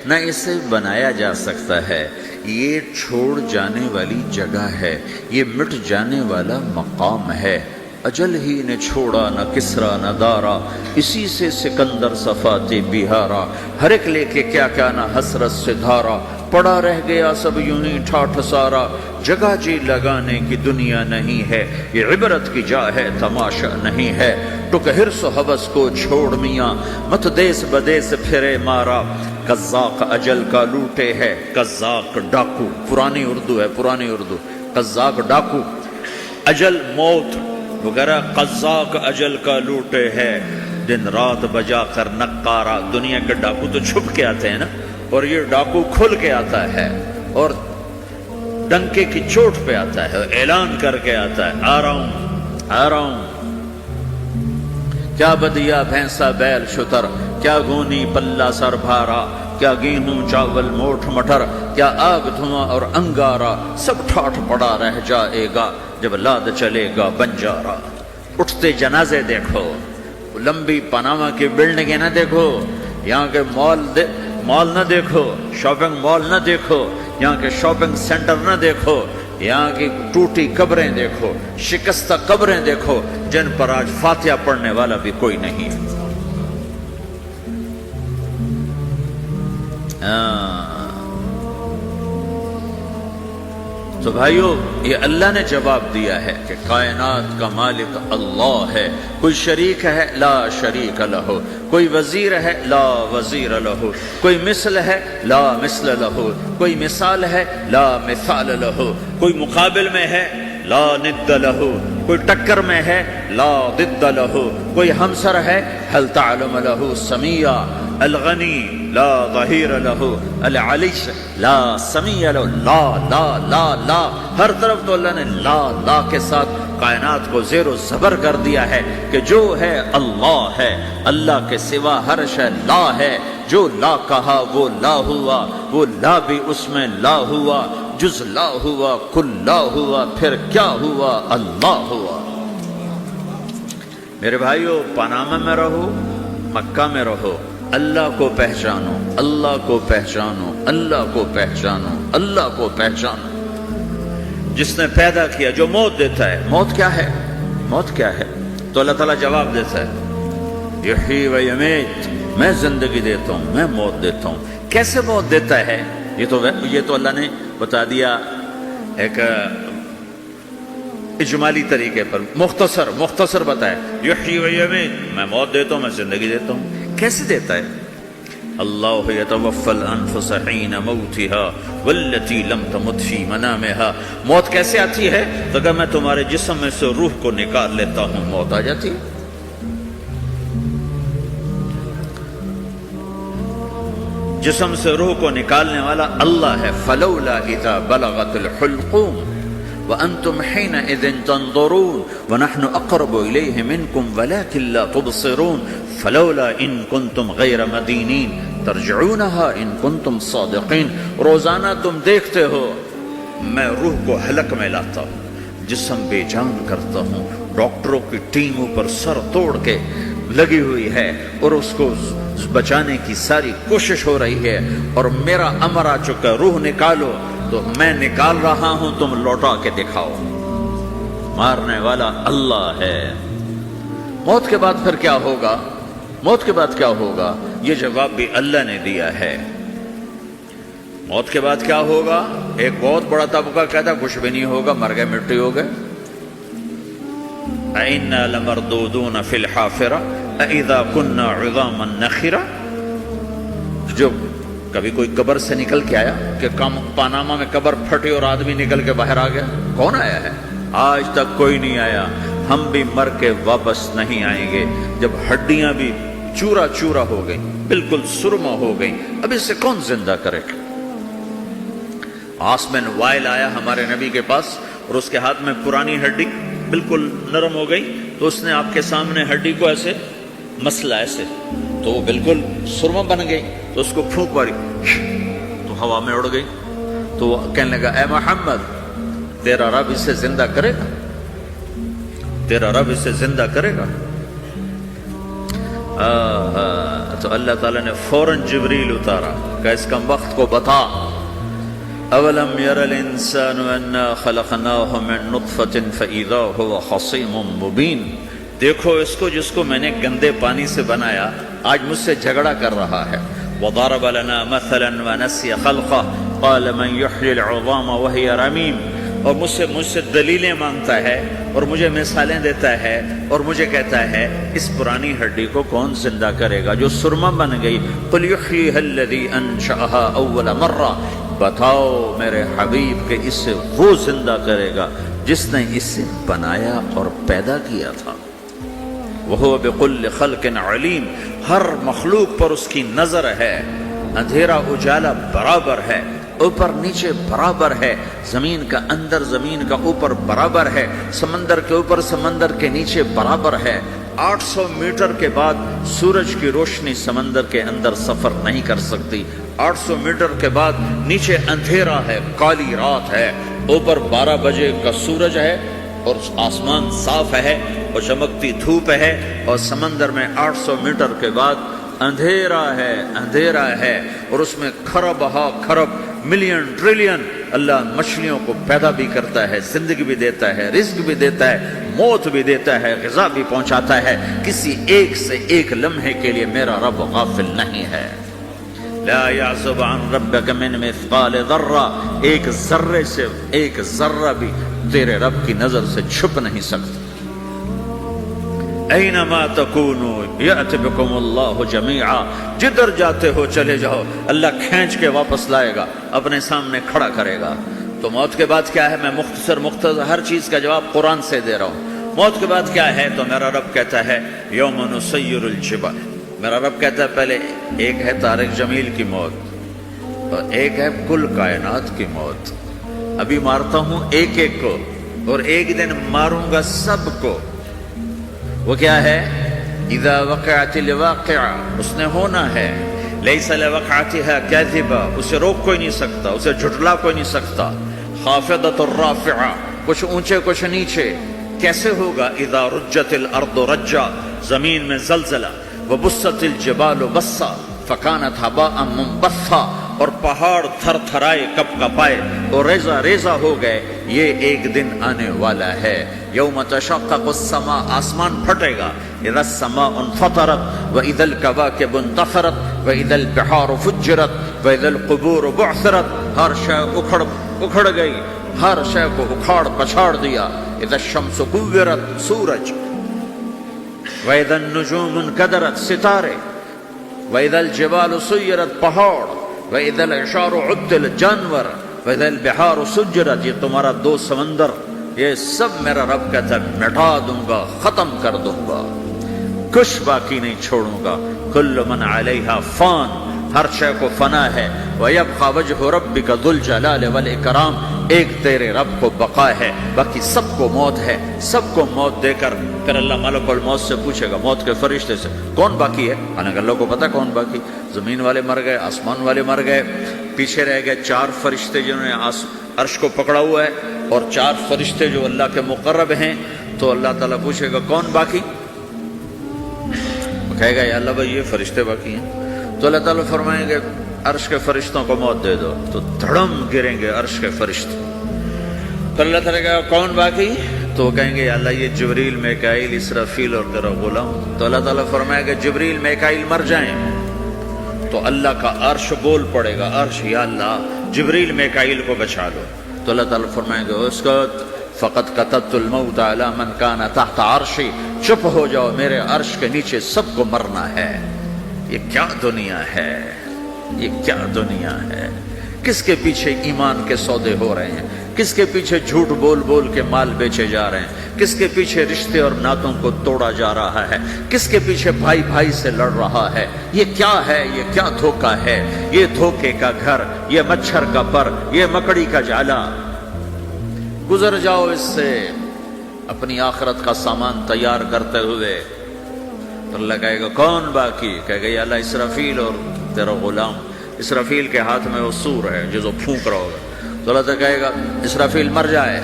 نہ اسے بنایا جا سکتا ہے۔ یہ چھوڑ جانے والی جگہ ہے، یہ مٹ جانے والا مقام ہے۔ اجل ہی نے چھوڑا نہ کسرا نہ دارا، اسی سے سکندر صفات بہارا۔ ہر ایک لے کے کیا کیا نہ حسرت سے دھارا، پڑا رہ گیا سب یوں ہی ٹھاٹھ سارا۔ جگہ جی لگانے کی دنیا نہیں ہے، یہ عبرت کی جا ہے تماشا نہیں ہے۔ ٹک حرص و حوث کو چھوڑ میاں، مت دیس بدیس پھرے مارا۔ قزاق اجل کا لوٹے ہے، قزاق ڈاکو، پرانی اردو ہے، پرانی اردو۔ قزاق ڈاکو، اجل موت وغیرہ، قزاق اجل کا لوٹے ہے، دن رات بجا کر نقارا۔ دنیا کے ڈاکو تو چھپ کے آتے ہیں نا، اور یہ ڈاکو کھل کے آتا ہے اور ڈنکے کی چوٹ پہ آتا ہے، اعلان کر کے آتا ہے، آ رہا ہوں آ رہا ہوں۔ کیا بدیا بھینسا بیل شتر، کیا گونی پلہ سر بھارا، کیا گیہوں چاول موٹھ مٹر، کیا آگ دھواں اور انگارا۔ سب ٹھاٹھ پڑا رہ جائے گا جب لاد چلے گا بنجارا۔ اٹھتے جنازے دیکھو، لمبی پاناما کی بلڈنگیں نہ دیکھو، یہاں کے مال نہ دیکھو، شاپنگ مال نہ دیکھو، یہاں کے شاپنگ سینٹر نہ دیکھو، یہاں کی ٹوٹی قبریں دیکھو، شکستہ قبریں دیکھو، جن پر آج فاتحہ پڑھنے والا بھی کوئی نہیں ہے۔ تو بھائیو، یہ اللہ نے جواب دیا ہے کہ کائنات کا مالک اللہ ہے، کوئی شریک ہے لا شریک لہو، کوئی وزیر ہے لا وزیر لہو، کوئی مثل ہے لا مثل لہو، کوئی مثال ہے لا مثال لہو، کوئی مقابل میں ہے لا ند لہو، کوئی ٹکر میں ہے لا ضد لہو، کوئی ہمسر ہے هل تعلم لہو سمیع، الغنی لا ظہیر لہو، العلی لا سمیع لہو، لا لا لا لا۔ ہر طرف تو اللہ نے لا لا کے ساتھ کائنات کو زیر و زبر کر دیا ہے کہ جو ہے اللہ ہے، اللہ کے سوا ہر شے لا ہے۔ جو لا کہا وہ لا ہوا، وہ لا بھی اس میں لا ہوا، جز لا ہوا کل لا ہوا، پھر کیا ہوا؟ اللہ ہوا۔ میرے بھائیو، پاناما میں رہو، مکہ میں رہو، اللہ کو پہچانو، اللہ کو پہچانو، اللہ کو پہچانو، اللہ کو پہچانو۔ جس نے پیدا کیا، جو موت دیتا ہے، موت کیا ہے؟ موت کیا ہے؟ تو اللہ تعالیٰ جواب دیتا ہے، یحیی و یمیت، میں زندگی دیتا ہوں، میں موت دیتا ہوں۔ کیسے موت دیتا ہے؟ یہ تو اللہ نے بتا دیا ایک اجمالی طریقے پر، مختصر بتایا، یحیی و یمیت، میں موت دیتا ہوں، میں زندگی دیتا ہوں۔ کیسے دیتا ہے؟ اللہ یتوفی الانفس حین موتها والتی لم تمت فی منامها۔ موت کیسے آتی ہے؟ تو اگر میں تمہارے جسم میں سے روح کو نکال لیتا ہوں، موت آ جاتی ہے۔ جسم سے روح کو نکالنے والا اللہ ہے۔ فلولا اذا بلغت الحلقوم وانتم حينئذ تنظرون ونحن اقرب اليه منكم ولكن لا تبصرون فلولا ان كنتم غير مدينين ترجعونها ان كنتم صادقين۔ روزانہ تم دیکھتے ہو میں روح کو حلق میں لاتا ہوں، جسم بے جان کرتا ہوں، ڈاکٹروں کی ٹیم اوپر سر توڑ کے لگی ہوئی ہے اور اس کو بچانے کی ساری کوشش ہو رہی ہے، اور میرا امر آ چکا، روح نکالو، تو میں نکال رہا ہوں، تم لوٹا کے دکھاؤ۔ مارنے والا اللہ ہے۔ موت کے بعد پھر کیا ہوگا؟ موت کے بعد کیا ہوگا؟ یہ جواب بھی اللہ نے دیا ہے۔ موت کے بعد کیا ہوگا؟ ایک بہت بڑا طبقہ کہتا کچھ بھی نہیں ہوگا، مر گئے، مٹی ہو گئے۔ اِنَّا لَمَرْدُودُونَ فِي الْحَافِرَةِ اَإِذَا كُنَّا عِظَامًا نَخِرَةً۔ جو کبھی کوئی قبر سے نکل کے آیا کہ پاناما میں قبر پھٹی اور آدمی نکل کے باہر آ گیا؟ کون آیا ہے؟ آج تک کوئی نہیں آیا۔ ہم بھی مر کے واپس نہیں آئیں گے جب ہڈیاں بھی چورا چورا ہو گئی، بالکل سرما ہو گئی، اب اس سے کون زندہ کرے گا؟ آسمن وائل آیا ہمارے نبی کے پاس اور اس کے ہاتھ میں پرانی ہڈی بالکل نرم ہو گئی، تو اس نے آپ کے سامنے ہڈی کو ایسے مسلا، ایسے، تو وہ بالکل سرما بن گئی، تو اس کو پھونک ماری تو ہوا میں اڑ گئی۔ تو وہ کہنے لگا، اے محمد، تیرا رب اسے زندہ کرے گا؟ تیرا رب اسے زندہ کرے گا؟ تو اللہ تعالیٰ نے فوراً جبریل اتارا کہ اس کم وقت کو بتا، اولم یر الانسان انا خلقناہ من نطفۃ فاذا هو خصیم مبین، دیکھو اس کو جس کو میں نے گندے پانی سے بنایا آج مجھ سے جھگڑا کر رہا ہے۔ وضرب لنا مثلا ونسی خلقہ قال من یحیی العظام وهي رمیم، اور مجھ سے دلیلیں مانگتا ہے اور مجھے مثالیں دیتا ہے اور مجھے کہتا ہے اس پرانی ہڈی کو کون زندہ کرے گا جو سرما بن گئی۔ قل یحییھا الذی انشأھا اول مرہ، بتاؤ میرے حبیب کہ اسے وہ زندہ کرے گا جس نے اسے بنایا اور پیدا کیا تھا۔ وہو بکل خلق علیم، ہر مخلوق پر اس کی نظر ہے، اندھیرا اجالا برابر ہے، اوپر نیچے برابر ہے، زمین کا اندر زمین کا اوپر برابر ہے، سمندر کے اوپر سمندر کے نیچے برابر ہے۔ 800 میٹر کے بعد سورج کی روشنی سمندر کے اندر سفر نہیں کر سکتی، 800 میٹر کے بعد نیچے اندھیرا ہے، کالی رات ہے، اوپر 12 بجے کا سورج ہے اور آسمان صاف ہے اور چمکتی دھوپ ہے، اور سمندر میں 800 میٹر کے بعد اندھیرا ہے اور اس میں کھرب ہا کھرب ملین ٹریلین اللہ مچھلیوں کو پیدا بھی کرتا ہے، زندگی بھی دیتا ہے، رزق بھی دیتا ہے، موت بھی دیتا ہے، غذا بھی پہنچاتا ہے۔ کسی ایک سے ایک لمحے کے لیے میرا رب غافل نہیں ہے۔ لا يعزب عن ربك من مثقال ذرہ، ایک ذرے سے ایک ذرہ بھی تیرے رب کی نظر سے چھپ نہیں سکتا۔ اینما تکونوا یأت بکم اللہ جمیعا، جدھر جاتے ہو چلے جاؤ اللہ کھینچ کے واپس لائے گا، اپنے سامنے کھڑا کرے گا۔ تو موت کے بعد کیا ہے؟ میں مختصر ہر چیز کا جواب قرآن سے دے رہا ہوں۔ موت کے بعد کیا ہے؟ تو میرا رب کہتا ہے یوم نسیر الجبال، میرا رب کہتا ہے پہلے ایک ہے طارق جمیل کی موت اور ایک ہے کل کائنات کی موت۔ ابھی مارتا ہوں ایک ایک کو اور ایک دن ماروں گا سب کو۔ وہ کیا ہے؟ اذا وقعت الواقعہ، اس نے ہونا ہے، لیس لوقعتها کاذبہ، اسے روک کوئی نہیں سکتا، اسے جھٹلا کوئی نہیں سکتا۔ خافضۃ الرافعہ، کچھ اونچے کچھ نیچے۔ کیسے ہوگا؟ اذا رجت الارض رجا، زمین میں زلزلہ، وبست الجبال بسا فکانت ہباء منبثا، اور پہاڑ تھر تھرائے کپ کپائے اور ریزہ ریزہ ہو گئے۔ یہ ایک دن آنے والا ہے۔ یوم تشقق السماء، آسمان پھٹے گا۔ اذا السماء انفطرت واذا الكواكب انتثرت واذا البحار فجرت واذا القبور بعثرت، ہر شے اکھڑ گئی، ہر شے کو اکھاڑ پچھاڑ دیا۔ اذا الشمس كورت، سورج، واذا النجوم انكدرت، ستارے، واذا الجبال سيرت، پہاڑ، واذا العشار عطلت، جانور، واذا البحار سجرت، یہ تمہارا دو سمندر، یہ سب میرا رب کہتا ہے مٹا دوں گا، ختم کر دوں گا، کچھ باقی نہیں چھوڑوں گا۔ کل من علیہا فان، ہر شے کو فنا ہے۔ وَيَبْقَى وَجْهُ رَبِّكَ ذُو الْجَلَالِ وَالْإِكْرَامِ، ایک تیرے رب کو بقا ہے، باقی سب کو موت ہے۔ سب کو موت دے کر پھر اللہ ملک الموت سے پوچھے گا، موت کے فرشتے سے، کون باقی ہے؟ حالانکہ اللہ کو پتہ کون باقی۔ زمین والے مر گئے، آسمان والے مر گئے، پیچھے رہ گئے 4 فرشتے جنہوں نے عرش کو پکڑا ہوا ہے، اور 4 فرشتے جو اللہ کے مقرب ہیں۔ تو اللہ تعالیٰ پوچھے گا کون باقی؟ کہے گا یا اللہ بھائی یہ فرشتے باقی ہیں۔ تو اللہ تعالیٰ فرمائیں گے عرش کے فرشتوں کو موت دے دو، تو دھڑم گریں گے عرش کے فرشتے۔ تو اللہ تعالیٰ کہے گا کون باقی؟ تو وہ کہیں گے یا اللہ یہ جبریل، میکائیل، اسرافیل اور تیرا غلام۔ تو اللہ تعالیٰ فرمائے گا جبریل میکائیل مر جائیں، تو اللہ کا عرش بول پڑے گا، عرش یا اللہ جبریل میکائیل کو بچا لو۔ تو اللہ تعالیٰ فرمائیں گے اسکت فقط کتبت الموت علی من کان تحت عرشی، چپ ہو جاؤ، میرے عرش کے نیچے سب کو مرنا ہے۔ یہ کیا دنیا ہے، یہ کیا دنیا ہے؟ کس کے پیچھے ایمان کے سودے ہو رہے ہیں؟ کس کے پیچھے جھوٹ بول بول کے مال بیچے جا رہے ہیں؟ کس کے پیچھے رشتے اور ناتوں کو توڑا جا رہا ہے؟ کس کے پیچھے بھائی بھائی سے لڑ رہا ہے؟ یہ کیا ہے؟ یہ کیا دھوکہ ہے؟ یہ دھوکے کا گھر، یہ مچھر کا پر، یہ مکڑی کا جالا۔ گزر جاؤ اس سے اپنی آخرت کا سامان تیار کرتے ہوئے۔ تو اللہ کہے گا کون باقی؟ کہے گا یا اللہ اسرافیل اور تیرا غلام۔ اسرافیل کے ہاتھ میں وہ سور ہے جو پھونک رہا ہوگا۔ تو اللہ تعالیٰ کہے گا اسرافیل مر جائے،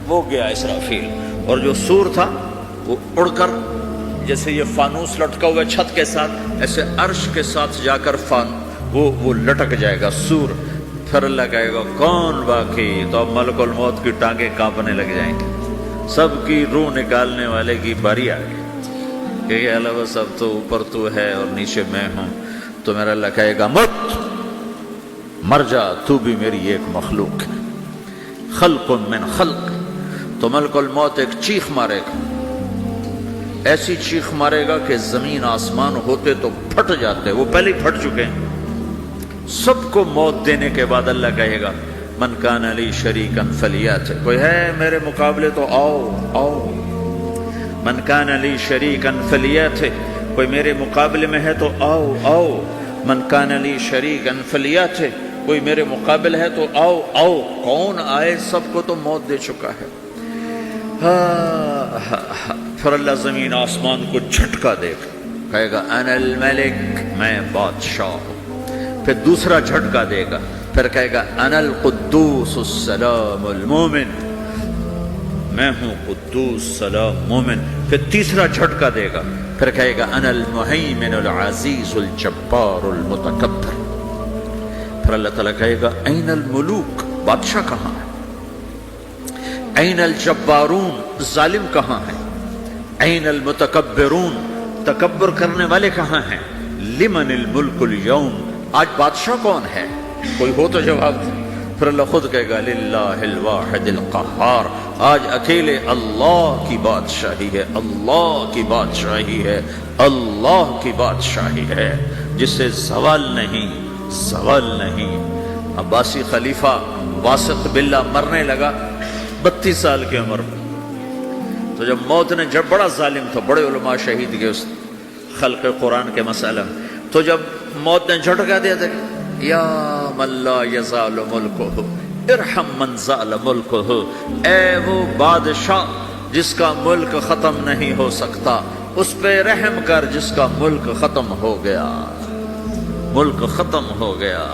وہ گیا اسرافیل، اور جو سور تھا وہ اڑ کر جیسے یہ فانوس لٹکا ہوا چھت کے ساتھ، ایسے عرش کے ساتھ جا کر وہ لٹک جائے گا سور. پھر اللہ کہے گا کون باقی؟ تو اب ملک الموت کی ٹانگیں کانپنے لگ جائیں گی، سب کی روح نکالنے والے کی باری آ گئی کہ یہ اللہ سب تو اوپر تو ہے اور نیچے میں ہوں. تو میرا اللہ کہے گا مت، مر جا، تو بھی میری ایک مخلوق ہے، خلق من خلق. تو ملک الموت ایک چیخ مارے گا، ایسی چیخ مارے گا کہ زمین آسمان ہوتے تو پھٹ جاتے، وہ پہلے ہی پھٹ چکے ہیں. سب کو موت دینے کے بعد اللہ کہے گا من کان لی شریکا فلیات، کوئی ہے میرے مقابلے تو آؤ آؤ. من کان لی شریکا فلیات، کوئی میرے مقابلے میں ہے تو آؤ آؤ. من کان لی شریکا فلیات، کوئی میرے مقابل ہے تو آؤ آؤ. کون آئے؟ سب کو تو موت دے چکا ہے. پھر اللہ زمین آسمان کو جھٹکا دے گا، کہے گا انا الملک، میں بادشاہ ہوں. پھر دوسرا جھٹکا دے گا، پھر کہے گا انا القدوس السلام المومن، میں ہوں قدوس سلام مومن. پھر تیسرا جھٹکا دے گا، پھر کہے گا انا المہیمن العزیز الجبار المتکبر. پھر اللہ تعالیٰ کہے گا این الملوک، بادشاہ کہاں ہے؟ این الجبارون، ظالم کہاں ہے؟ این المتکبرون، تکبر کرنے والے کہاں ہیں؟ لمن الملک اليوم، آج بادشاہ کون ہے؟ کوئی ہو تو جواب دے. پھر اللہ خود کہے گا للہ الواحد القہار، آج اکیلے اللہ کی بادشاہی ہے، اللہ کی بادشاہی ہے، اللہ کی بادشاہی ہے جس سے زوال نہیں، زوال نہیں. عباسی خلیفہ واسق باللہ مرنے لگا 32 سال کی عمر میں. تو جب موت نے، جب بڑا ظالم تھا، بڑے علماء شہید گئے اس خلق قرآن کے مسئلہ میں، تو جب موت نے جھٹکا دیا تھا یا من لا یزال ملکہ ارحم من زال ملکہ، اے وہ بادشاہ جس کا ملک ختم نہیں ہو سکتا، اس پہ رحم کر جس کا ملک ختم ہو گیا، ملک ختم ہو گیا.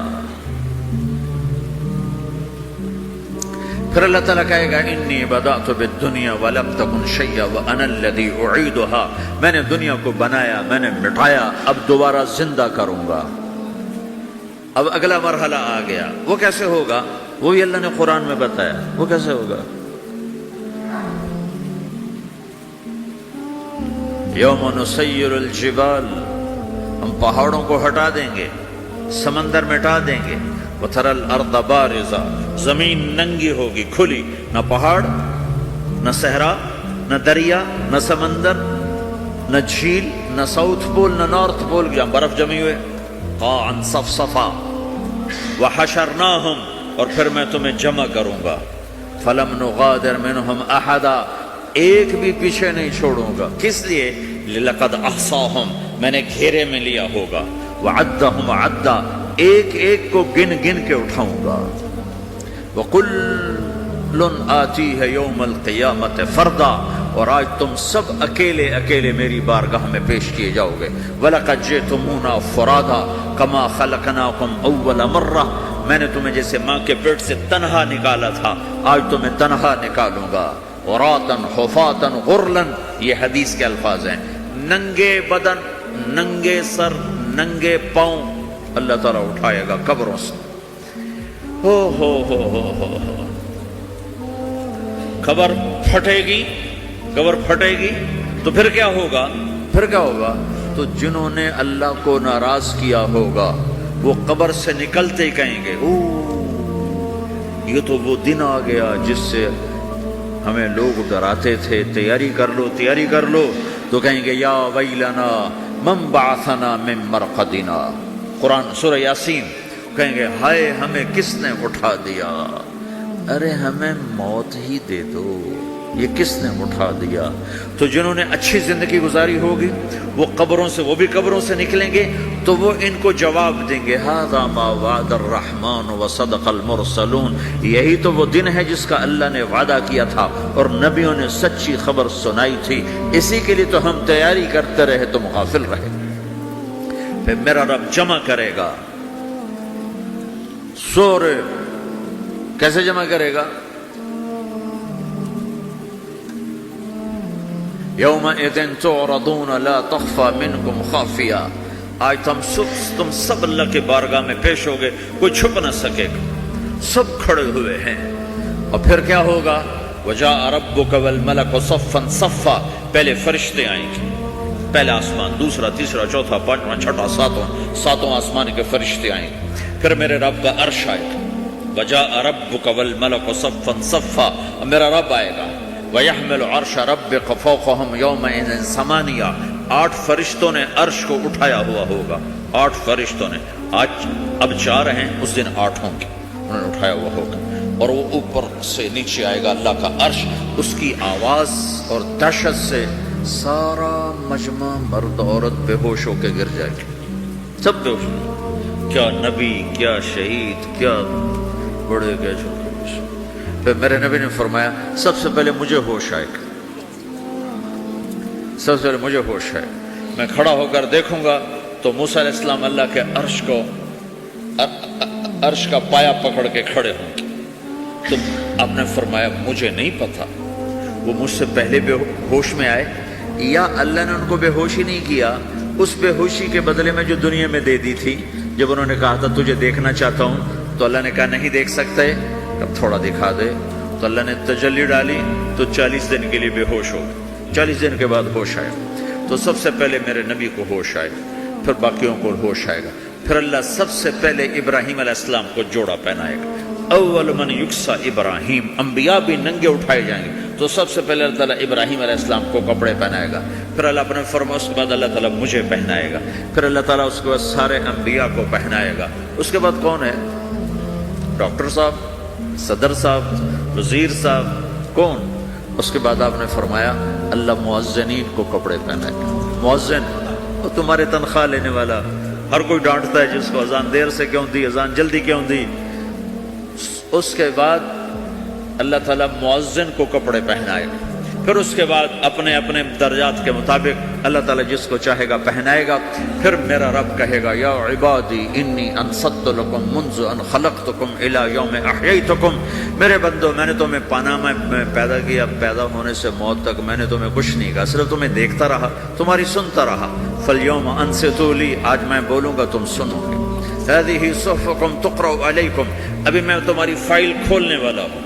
پھر اللہ تعالیٰ کہے گا انی بدأت بالدنیا ولم تکن شیئا وانا الذی اعیدها، میں نے دنیا کو بنایا، میں نے مٹایا، اب دوبارہ زندہ کروں گا. اب اگلا مرحلہ آ گیا، وہ کیسے ہوگا؟ وہی اللہ نے قرآن میں بتایا. وہ کیسے ہوگا؟ یوم نسیر الجبال، ہم پہاڑوں کو ہٹا دیں گے، سمندر مٹا دیں گے. وتری الارض بارزہ، زمین ننگی ہوگی، کھلی، نہ پہاڑ، نہ صحرا، نہ دریا، نہ سمندر، نہ جھیل، نہ ساؤتھ پول، نہ نارتھ پول جہاں برف جمی ہوئے. قاعا صفصفا وحشرناہم، اور پھر میں تمہیں جمع کروں گا. فلم نغادر منہم احدا، ایک بھی پیچھے نہیں چھوڑوں گا. کس لیے؟ لقد احصاہم، میں نے گھیرے میں لیا ہوگا. وعدہم عدا، ایک ایک کو گن گن کے اٹھاؤں گا. وَكُلٌّ آتِيهَ يَوْمَ الْقِيَامَةِ فَرْدًا، اور آج تم سب اکیلے اکیلے میری بارگاہ میں پیش کیے جاؤ گے. وَلَقَدْ جِئْتُمُونَا فُرَادًا كَمَا خَلَقْنَاكُمْ أَوَّلَ مَرَّةٍ، میں نے تمہیں جیسے ماں کے پیٹ سے تنہا نکالا تھا، آج تمہیں تنہا نکالوں گا. عُرَاةً حُفَاةً غُرْلًا، یہ حدیث کے الفاظ ہیں. ننگے بدن، ننگے سر، ننگے پاؤں اللہ تعالیٰ اٹھائے گا قبروں سے. ہو قبر پھٹے گی، قبر پھٹے گی تو پھر کیا ہوگا؟ پھر کیا ہوگا؟ تو جنہوں نے اللہ کو ناراض کیا ہوگا وہ قبر سے نکلتے ہی کہیں گے او یہ تو وہ دن آ گیا جس سے ہمیں لوگ ڈراتے تھے، تیاری کر لو تیاری کر لو. تو کہیں گے یا ویلنا من بعثنا من مرقدنا، قرآن سورہ یاسین. کہیں گے ہائے ہمیں کس نے اٹھا دیا. ارے ہمیں موت ہی دے دو، یہ کس نے اٹھا دیا؟ تو جنہوں نے اچھی زندگی گزاری ہوگی وہ قبروں سے، وہ بھی قبروں سے نکلیں گے تو وہ ان کو جواب دیں گے ھذا ما وعد الرحمن وصدق المرسلون، یہی تو وہ دن ہے جس کا اللہ نے وعدہ کیا تھا اور نبیوں نے سچی خبر سنائی تھی، اسی کے لیے تو ہم تیاری کرتے رہے تم غافل رہے. پھر میرا رب جمع کرے گا. سورے کیسے جمع کرے گا؟ یومئذ تعرضون لا تخفى منکم خافیہ، آج تم سب اللہ کے بارگاہ میں پیش ہوگے، کوئی چھپ نہ سکے گا، سب کھڑے ہوئے ہیں۔ اور پھر کیا ہوگا؟ وجاء ربک والملک صفا صفا، پہلے فرشتے آئیں گے، پہلا آسمان، دوسرا، تیسرا، چوتھا، پانچواں، چھٹا، ساتواں آسمان کے فرشتے آئیں گے، پھر میرے رب کا عرش آئے گا۔ وجاء ربک والملک صفا صفا، میرا رب آئے گا۔ وَيَحْمِلُ عَرْشَ رَبِّكَ فَوْقَهُمْ يَوْمَئِذٍ ثَمَانِيَةٌ، 8 فرشتوں نے عرش کو اٹھایا ہوا ہوگا، 8 فرشتوں نے، آج اب 4 ہیں، اس دن 8 ہوں گے، انہوں نے اٹھایا ہوا ہوگا، اور وہ اوپر سے نیچے آئے گا اللہ کا عرش، اس کی آواز اور دہشت سے سارا مجمع مرد عورت بے ہوش ہو کے گر جائے گا، سب بے ہوش، کیا نبی، کیا شہید، کیا بڑے، کیا چھوٹے۔ پھر میرے نبی نے فرمایا سب سے پہلے مجھے ہوش آئے گا، سب سے پہلے مجھے ہوش آئے، میں کھڑا ہو کر دیکھوں گا تو موسیٰ علیہ السلام اللہ کے عرش کا پایا پکڑ کے کھڑے ہوں گے۔ تو آپ نے فرمایا مجھے نہیں پتا وہ مجھ سے پہلے بے ہوش میں آئے یا اللہ نے ان کو بے ہوش ہی نہیں کیا، اس بے ہوشی کے بدلے میں جو دنیا میں دے دی تھی، جب انہوں نے کہا تھا تجھے دیکھنا چاہتا ہوں تو اللہ نے کہا نہیں دیکھ سکتے، اب تھوڑا دکھا دے، تو اللہ نے تجلی ڈالی تو 40 دن کے لیے بے ہوش ہو گئے، 40 دن کے بعد ہوش آئے۔ تو سب سے پہلے میرے نبی کو ہوش آئے، پھر باقیوں کو ہوش آئے گا، پھر اللہ سب سے پہلے ابراہیم علیہ السلام کو جوڑا پہنائے گا۔ اول من یکسا ابراہیم، انبیاء بھی ننگے اٹھائے جائیں گے، تو سب سے پہلے اللہ تعالیٰ ابراہیم علیہ السلام کو کپڑے پہنائے گا، پھر اللہ اپنے فرما، اس کے بعد اللہ تعالیٰ مجھے پہنائے گا، پھر اللہ تعالیٰ اس کے بعد سارے انبیاء کو پہنائے گا۔ اس کے بعد کون ہے؟ ڈاکٹر صاحب، صدر صاحب، وزیر صاحب، کون؟ اس کے بعد آپ نے فرمایا اللہ مؤذنین کو کپڑے پہنائے گا۔ مؤذن وہ تمہارے تنخواہ لینے والا، ہر کوئی ڈانٹتا ہے جس کو اذان دیر سے کیوں دی، اذان جلدی کیوں دی۔ اس کے بعد اللہ تعالیٰ مؤذن کو کپڑے پہنائے گا، پھر اس کے بعد اپنے اپنے درجات کے مطابق اللہ تعالیٰ جس کو چاہے گا پہنائے گا۔ پھر میرا رب کہے گا یا عبادی انی انصت لکم منذ ان خلقتکم الی یوم احییتکم، میرے بندو میں نے تمہیں پاناما میں پیدا کیا، پیدا ہونے سے موت تک میں نے تمہیں کچھ نہیں کہا، صرف تمہیں دیکھتا رہا، تمہاری سنتا رہا۔ فالیوم انصتوا لی، آج میں بولوں گا تم سنو گے۔ ہذہ صحفکم تقرأ علیکم، ابھی میں تمہاری فائل کھولنے والا ہوں۔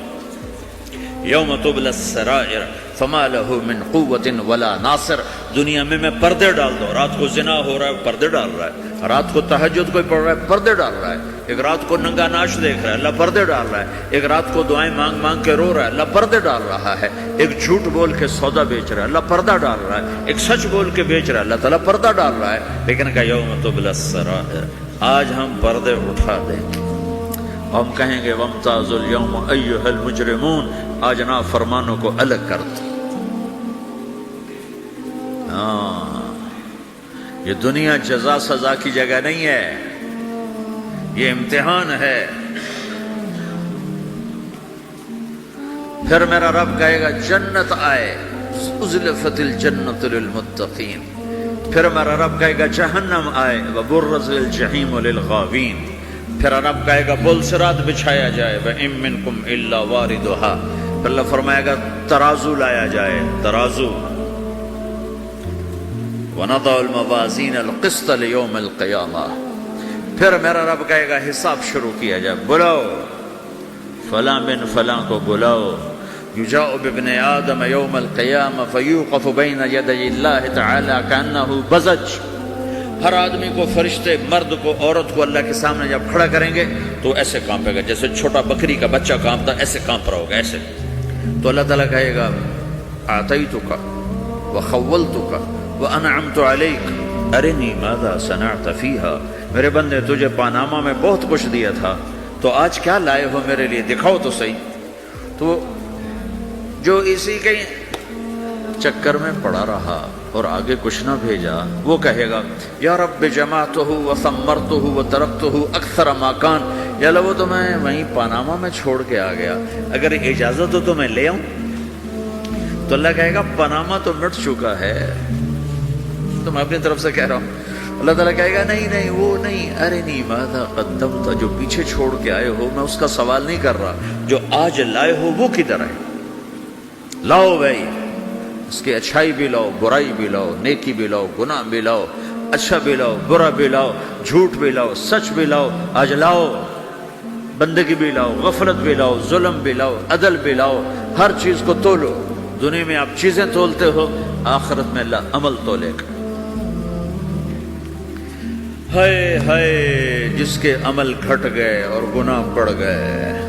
یوم تبلی السرائر فما له من قوت ولا ناصر، دنیا میں پردے ڈال دو، رات کو زنا ہو رہا ہے پردے ڈال رہا ہے، رات کو تہجد کوئی پڑھ رہا ہے پردے ڈال رہا ہے، ایک رات کو ننگا ناچ دیکھ رہا ہے اللہ پردے ڈال رہا ہے، ایک رات کو دعائیں مانگ مانگ کے رو رہا ہے اللہ پردے ڈال رہا ہے، ایک جھوٹ بول کے سودا بیچ رہا ہے اللہ پردہ ڈال رہا ہے، ایک سچ بول کے بیچ رہا ہے اللہ تعالیٰ پردہ ڈال رہا ہے۔ لیکن کہ یوم تبلی السرائر، آج ہم پردے اٹھا دیں گے، ہم کہیں گے وامتازوا اليوم ایھا المجرمون، آج نافرمانوں کو الگ کر دو۔ یہ دنیا جزا سزا کی جگہ نہیں ہے، یہ امتحان ہے۔ پھر میرا رب کہے گا جنت آئے، ازلفت الجنت للمتقین، پھر میرا رب کہے گا جہنم آئے، وبرز الجحیم للغاوین، پھر رب کہے گا پل صراط بچھایا جائے، وَإِن مِّنكُمْ إِلَّا وَارِدُهَا، پھر اللہ فرمائے گا ترازو لایا جائے، ترازو، وَنَضَعُ الْمَوَازِينَ الْقِسْطَ لِيَوْمِ الْقِيَامَةِ، پھر میرا رب کہے گا حساب شروع کیا جائے، بلاؤ فلاں بن فلاں کو بلاؤ، یجاء بابن آدم یوم القیامہ فیوقف بین یدی اللہ تعالی کأنہ بزج، ہر آدمی کو، فرشتے، مرد کو، عورت کو اللہ کے سامنے جب کھڑا کریں گے تو ایسے کانپے گا جیسے چھوٹا بکری کا بچہ کانپتا، ایسے کانپ رہا ہوگا ایسے۔ تو اللہ تعالیٰ کہے گا اعطیتک وخولتک وانعمت علیک ارنی ماذا صنعت فیہا، میرے بندے تجھے پاناما میں بہت کچھ دیا تھا، تو آج کیا لائے ہو میرے لیے، دکھاؤ تو صحیح۔ تو جو اسی کے چکر میں پڑا رہا اور آگے کچھ نہ بھیجا، وہ کہے گا یا رب جمعتہ وثمرتہ وترکتہ اکثر ما کان، یا اللہ وہ تو میں وہیں پاناما میں چھوڑ کے آ گیا، اگر اجازت ہو تو میں لے آؤں۔ تو اللہ کہے گا پاناما تو مٹ چکا ہے، تو میں اپنی طرف سے کہہ رہا ہوں۔ اللہ تعالیٰ کہے گا نہیں نہیں وہ نہیں، ارنی ماذا قدمت، جو پیچھے چھوڑ کے آئے ہو میں اس کا سوال نہیں کر رہا، جو آج لائے ہو وہ کدھر ہے، لاؤ بھائی اس کی اچھائی بھی لاؤ، برائی بھی لاؤ، نیکی بھی لاؤ، گناہ بھی لاؤ، اچھا بھی لاؤ، برا بھی لاؤ، جھوٹ بھی لاؤ، سچ بھی لاؤ، آج لاؤ، بندگی بھی لاؤ، غفلت بھی لاؤ، ظلم بھی لاؤ، عدل بھی لاؤ، ہر چیز کو تولو۔ دنیا میں آپ چیزیں تولتے ہو، آخرت میں اللہ عمل تولے گا۔ ہائے ہائے جس کے عمل گھٹ گئے اور گناہ بڑھ گئے،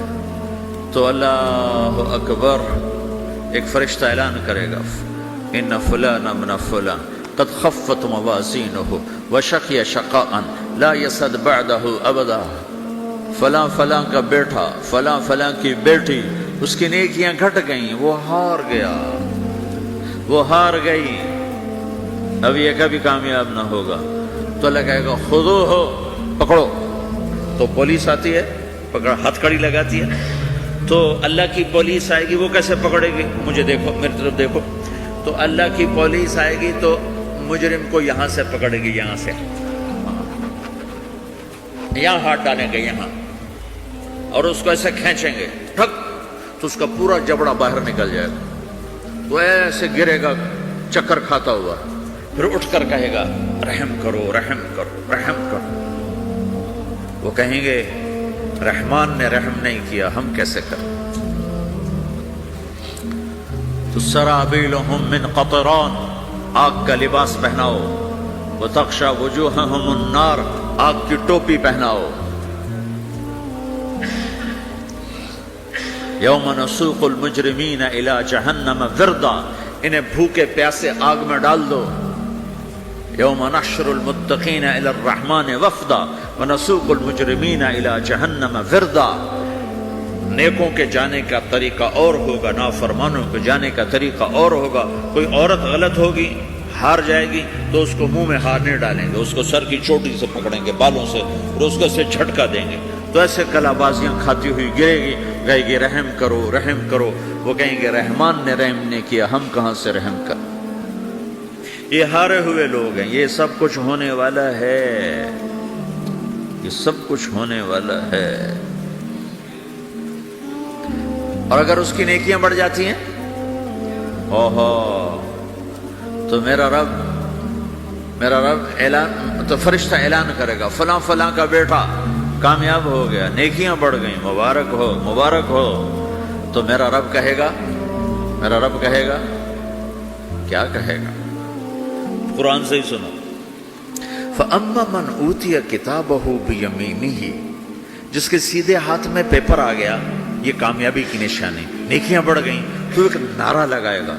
تو اللہ اکبر، ایک فرشتہ اعلان کرے گا، ان فلان ابن فلان قد خفت موازینہ وشقی شقاء لا یسد بعدہ ابدا، فلاں فلاں کا بیٹا، فلاں فلاں کی بیٹی، اس کی نیکیاں گھٹ گئیں، وہ ہار گیا، وہ ہار گئی، اب یہ کبھی کامیاب نہ ہوگا۔ تو اللہ کہے گا خذوہ، پکڑو۔ تو پولیس آتی ہے، پکڑ، ہتھ کڑی لگاتی ہے، تو اللہ کی پولیس آئے گی، وہ کیسے پکڑے گی؟ مجھے دیکھو، میری طرف دیکھو۔ تو اللہ کی پولیس آئے گی تو مجرم کو یہاں سے پکڑے گی، یہاں سے، یہاں ہاتھ ڈالیں گے، یہاں، اور اس کو ایسے کھینچیں گے، ٹھک، تو اس کا پورا جبڑا باہر نکل جائے گا، تو ایسے گرے گا چکر کھاتا ہوا، پھر اٹھ کر کہے گا رحم کرو، رحم کرو، رحم کرو۔ وہ کہیں گے رحمان نے رحم نہیں کیا، ہم کیسے کریں؟ تو سرابیلہم من قطران، آگ کا لباس پہناؤ، وتغشی وجوہہم النار، آگ کی ٹوپی پہناؤ۔ یوم نسوق المجرمین الی جہنم وردا، انہیں بھوکے پیاسے آگ میں ڈال دو۔ یوم نحشر المتقین الی الرحمن وفدا ونسوق المجرمین الی جہنم وردا، نیکوں کے جانے کا طریقہ اور ہوگا، نافرمانوں کے جانے کا طریقہ اور ہوگا۔ کوئی عورت غلط ہوگی، ہار جائے گی، تو اس کو منہ میں ہار نہیں ڈالیں گے، اس کو سر کی چوٹی سے پکڑیں گے، بالوں سے، اور اس کو سے جھٹکا دیں گے، تو ایسے کلا بازیاں کھاتی ہوئی گرے گی، کہے گی رحم کرو، رحم کرو۔ وہ کہیں گے رحمان نے رحم نہیں کیا، ہم کہاں سے رحم کریں؟ یہ ہارے ہوئے لوگ ہیں، یہ سب کچھ ہونے والا ہے، یہ سب کچھ ہونے والا ہے۔ اور اگر اس کی نیکیاں بڑھ جاتی ہیں، اوہو، تو میرا رب اعلان، تو فرشتہ اعلان کرے گا فلاں فلاں کا بیٹا کامیاب ہو گیا، نیکیاں بڑھ گئیں، مبارک ہو، مبارک ہو۔ تو میرا رب کہے گا کیا کہے گا؟ قرآن سے ہی سنو، فَأَمَّا مَنْ أُوتِيَ كِتَابَهُ بِيَمِينِهِ، جس کے سیدھے ہاتھ میں پیپر آ گیا، یہ کامیابی کی نشانی، نیکیاں بڑھ گئیں، تو ایک نعرہ لگائے گا،